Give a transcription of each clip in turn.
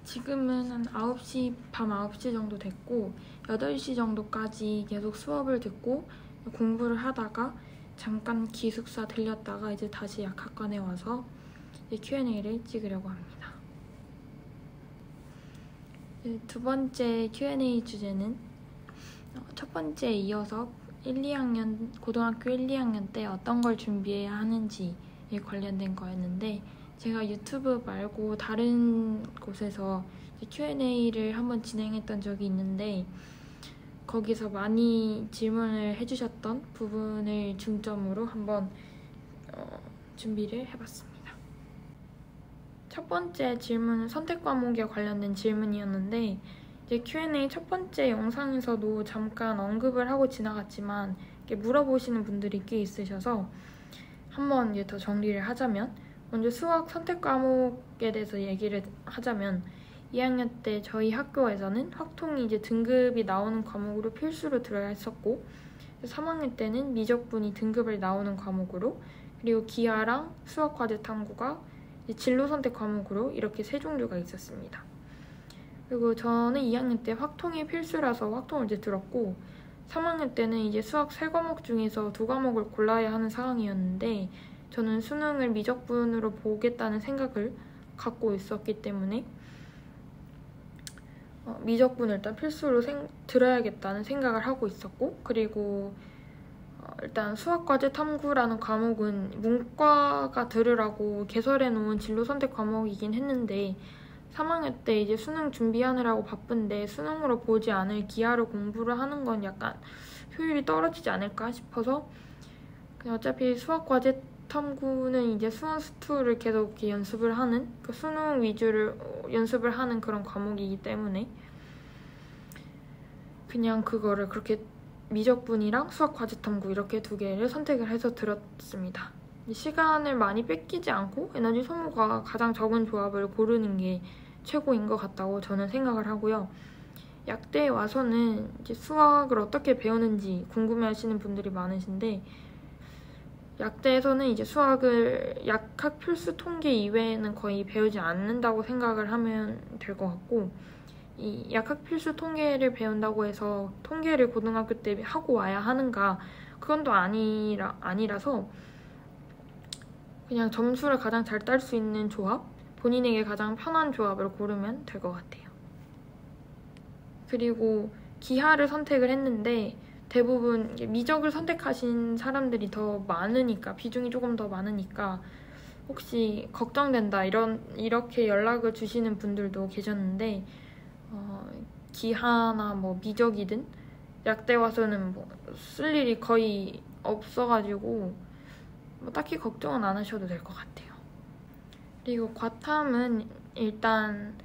지금은 한 9시, 밤 9시 정도 됐고 8시 정도까지 계속 수업을 듣고 공부를 하다가 잠깐 기숙사 들렸다가 이제 다시 약학관에 와서 Q&A를 찍으려고 합니다. 두 번째 Q&A 주제는 첫 번째에 이어서 고등학교 1, 2학년 때 어떤 걸 준비해야 하는지에 관련된 거였는데, 제가 유튜브 말고 다른 곳에서 Q&A를 한번 진행했던 적이 있는데 거기서 많이 질문을 해주셨던 부분을 중점으로 한번 준비를 해봤습니다. 첫 번째 질문은 선택 과목에 관련된 질문이었는데, 이제 Q&A 첫 번째 영상에서도 잠깐 언급을 하고 지나갔지만 물어보시는 분들이 꽤 있으셔서 한번 이제 더 정리를 하자면, 먼저 수학 선택 과목에 대해서 얘기를 하자면 2학년 때 저희 학교에서는 확통이 이제 등급이 나오는 과목으로 필수로 들어야 했었고, 3학년 때는 미적분이 등급을 나오는 과목으로, 그리고 기하랑 수학과제 탐구가 진로 선택 과목으로 이렇게 세 종류가 있었습니다. 그리고 저는 2학년 때 확통이 필수라서 확통을 이제 들었고, 3학년 때는 이제 수학 3과목 중에서 2과목을 골라야 하는 상황이었는데 저는 수능을 미적분으로 보겠다는 생각을 갖고 있었기 때문에 미적분을 일단 필수로 들어야겠다는 생각을 하고 있었고, 그리고 일단 수학과제 탐구라는 과목은 문과가 들으라고 개설해 놓은 진로 선택 과목이긴 했는데 3학년 때 이제 수능 준비하느라고 바쁜데 수능으로 보지 않을 기하를 공부를 하는 건 약간 효율이 떨어지지 않을까 싶어서, 그냥 어차피 수학과제 탐구는 이제 수원 수투를 계속 이렇게 연습을 하는, 수능 위주를 연습을 하는 그런 과목이기 때문에 그냥 그거를 그렇게 미적분이랑 수학과제 탐구 이렇게 2개를 선택을 해서 들었습니다. 시간을 많이 뺏기지 않고 에너지 소모가 가장 적은 조합을 고르는 게 최고인 것 같다고 저는 생각을 하고요. 약대에 와서는 이제 수학을 어떻게 배우는지 궁금해하시는 분들이 많으신데, 약대에서는 이제 수학을 약학 필수 통계 이외에는 거의 배우지 않는다고 생각을 하면 될 것 같고, 이 약학 필수 통계를 배운다고 해서 통계를 고등학교 때 하고 와야 하는가, 그건 또 아니라서 그냥 점수를 가장 잘 딸 수 있는 조합, 본인에게 가장 편한 조합을 고르면 될 것 같아요. 그리고 기하를 선택을 했는데 대부분 미적을 선택하신 사람들이 더 많으니까, 비중이 조금 더 많으니까 혹시 걱정된다 이렇게 연락을 주시는 분들도 계셨는데, 기하나 뭐 미적이든 약대 와서는 뭐 쓸 일이 거의 없어가지고 뭐 딱히 걱정은 안 하셔도 될 것 같아요. 그리고 과탐은 일단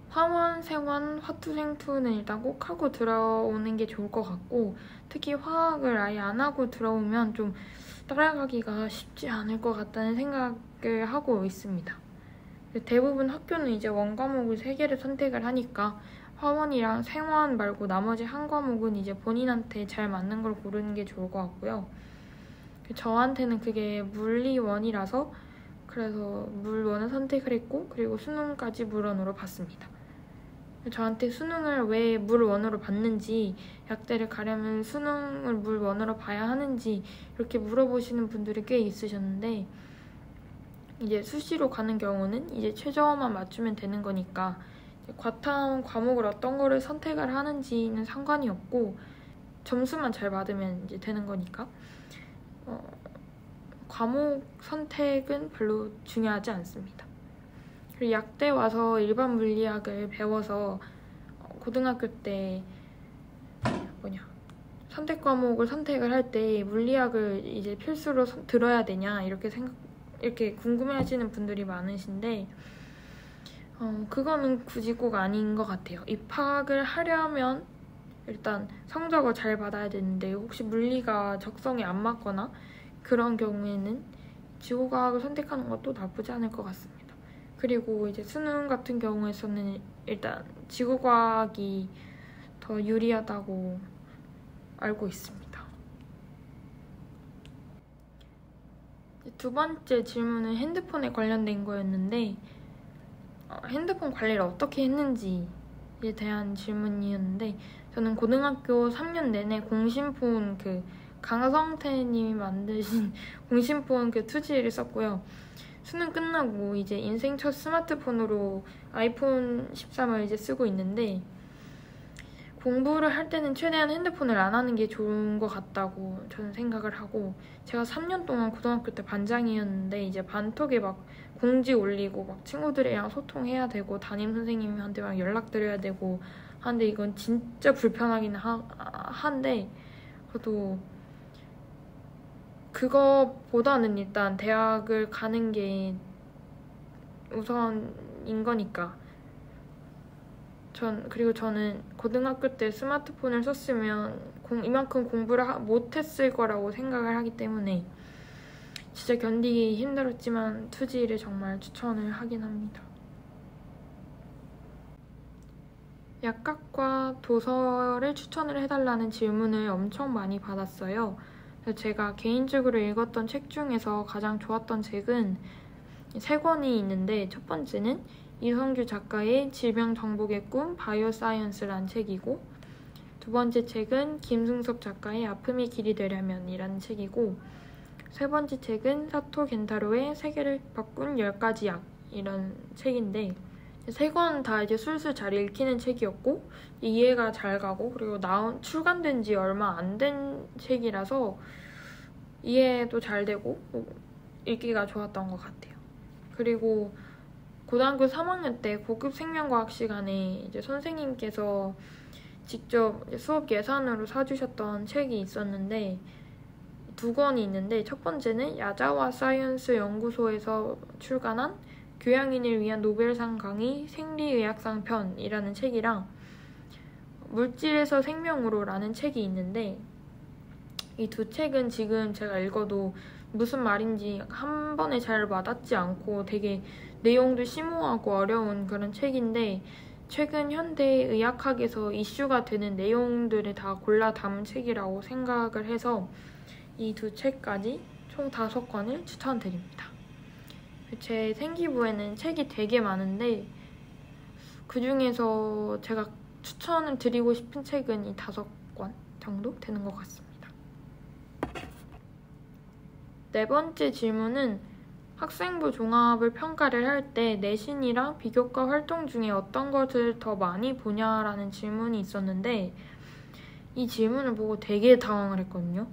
화원, 생원, 화투, 생투는 일단 꼭 하고 들어오는 게 좋을 것 같고, 특히 화학을 아예 안 하고 들어오면 좀 따라가기가 쉽지 않을 것 같다는 생각을 하고 있습니다. 대부분 학교는 이제 원과목을 3개를 선택을 하니까 화원이랑 생원 말고 나머지 한 과목은 이제 본인한테 잘 맞는 걸 고르는 게 좋을 것 같고요. 저한테는 그게 물리원이라서 그래서 물원을 선택을 했고, 그리고 수능까지 물원으로 봤습니다. 저한테 수능을 왜 물원으로 봤는지, 약대를 가려면 수능을 물원으로 봐야 하는지 이렇게 물어보시는 분들이 꽤 있으셨는데, 이제 수시로 가는 경우는 이제 최저만 맞추면 되는 거니까 과탐 과목을 어떤 거를 선택을 하는지는 상관이 없고 점수만 잘 받으면 이제 되는 거니까 과목 선택은 별로 중요하지 않습니다. 그리고 약대 와서 일반 물리학을 배워서 고등학교 때 선택 과목을 선택을 할 때 물리학을 이제 필수로 들어야 되냐 이렇게 궁금해하시는 분들이 많으신데, 그거는 굳이 꼭 아닌 것 같아요. 입학을 하려면 일단 성적을 잘 받아야 되는데 혹시 물리가 적성에 안 맞거나 그런 경우에는 지구과학을 선택하는 것도 나쁘지 않을 것 같습니다. 그리고 이제 수능 같은 경우에서는 일단 지구과학이 더 유리하다고 알고 있습니다. 두 번째 질문은 핸드폰에 관련된 거였는데, 핸드폰 관리를 어떻게 했는지에 대한 질문이었는데, 저는 고등학교 3년 내내 공신폰 강성태님이 만드신 공신폰 2G를 썼고요. 수능 끝나고 이제 인생 첫 스마트폰으로 아이폰 13을 이제 쓰고 있는데, 공부를 할 때는 최대한 핸드폰을 안 하는 게 좋은 것 같다고 저는 생각을 하고, 제가 3년 동안 고등학교 때 반장이었는데 이제 반톡에 막 공지 올리고 막 친구들이랑 소통해야 되고 담임 선생님한테 막 연락드려야 되고 하는데, 이건 진짜 불편하긴 한데 그래도 그거보다는 일단 대학을 가는 게 우선인 거니까. 그리고 저는 고등학교 때 스마트폰을 썼으면 이만큼 공부를 못했을 거라고 생각을 하기 때문에 진짜 견디기 힘들었지만 2G를 정말 추천을 하긴 합니다. 약학과 도서를 추천을 해달라는 질문을 엄청 많이 받았어요. 제가 개인적으로 읽었던 책 중에서 가장 좋았던 책은 3권이 있는데, 첫 번째는 이성규 작가의 질병 정복의 꿈 바이오사이언스라는 책이고, 두 번째 책은 김승섭 작가의 아픔이 길이 되려면 이라는 책이고, 세 번째 책은 사토 겐타로의 세계를 바꾼 10가지 약 이런 책인데, 3권 다 이제 술술 잘 읽히는 책이었고 이해가 잘 가고, 그리고 출간된 지 얼마 안 된 책이라서 이해도 잘 되고 읽기가 좋았던 것 같아요. 그리고 고등학교 3학년 때 고급 생명과학 시간에 이제 선생님께서 직접 수업 예산으로 사주셨던 책이 있었는데, 2권이 있는데, 첫 번째는 야자와 사이언스 연구소에서 출간한 교양인을 위한 노벨상 강의 생리의학상 편이라는 책이랑 물질에서 생명으로라는 책이 있는데, 이 2 책은 지금 제가 읽어도 무슨 말인지 한 번에 잘 와닿지 않고 되게 내용도 심오하고 어려운 그런 책인데, 최근 현대의학학에서 이슈가 되는 내용들을 다 골라 담은 책이라고 생각을 해서 이 2 책까지 총 5권을 추천드립니다. 제 생기부에는 책이 되게 많은데 그 중에서 제가 추천을 드리고 싶은 책은 이 5권 정도 되는 것 같습니다. 4번째 질문은 학생부 종합을 평가를 할 때 내신이랑 비교과 활동 중에 어떤 것을 더 많이 보냐라는 질문이 있었는데, 이 질문을 보고 되게 당황을 했거든요.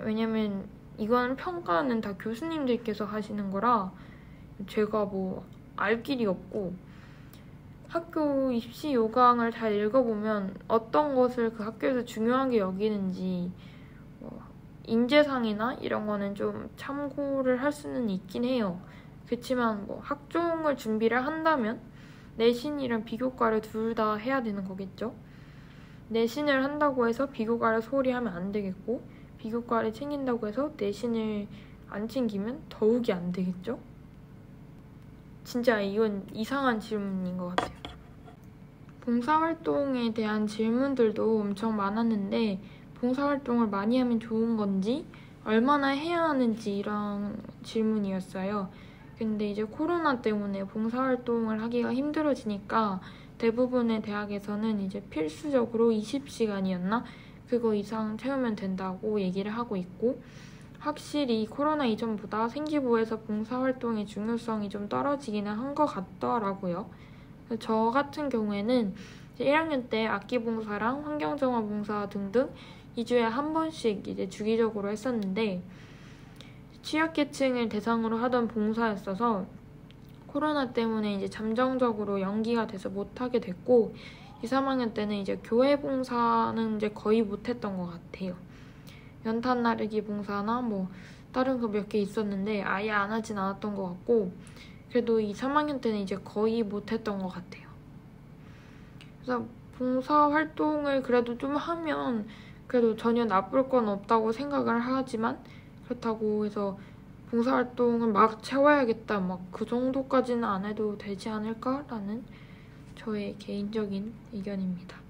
왜냐면 이건 평가는 다 교수님들께서 하시는 거라 제가 뭐 알 길이 없고, 학교 입시 요강을 잘 읽어보면 어떤 것을 그 학교에서 중요하게 여기는지 인재상이나 이런 거는 좀 참고를 할 수는 있긴 해요. 그렇지만 학종을 준비를 한다면 내신이랑 비교과를 둘 다 해야 되는 거겠죠. 내신을 한다고 해서 비교과를 소홀히 하면 안 되겠고, 비교과를 챙긴다고 해서 내신을 안 챙기면 더욱이 안 되겠죠. 진짜 이건 이상한 질문인 것 같아요. 봉사활동에 대한 질문들도 엄청 많았는데, 봉사활동을 많이 하면 좋은 건지, 얼마나 해야 하는지 이런 질문이었어요. 근데 이제 코로나 때문에 봉사활동을 하기가 힘들어지니까 대부분의 대학에서는 이제 필수적으로 20시간이었나? 그거 이상 채우면 된다고 얘기를 하고 있고, 확실히 코로나 이전보다 생기부에서 봉사활동의 중요성이 좀 떨어지기는 한 것 같더라고요. 저 같은 경우에는 1학년 때 악기봉사랑 환경정화봉사 등등 2주에 한 번씩 이제 주기적으로 했었는데, 취약계층을 대상으로 하던 봉사였어서 코로나 때문에 이제 잠정적으로 연기가 돼서 못하게 됐고, 2, 3학년 때는 이제 교회 봉사는 이제 거의 못했던 것 같아요. 연탄 나르기 봉사나 다른 거 몇 개 있었는데 아예 안 하진 않았던 것 같고, 그래도 2, 3학년 때는 이제 거의 못했던 것 같아요. 그래서 봉사활동을 그래도 좀 하면 그래도 전혀 나쁠 건 없다고 생각을 하지만, 그렇다고 해서 봉사활동을 막 채워야겠다 그 정도까지는 안 해도 되지 않을까라는 저의 개인적인 의견입니다.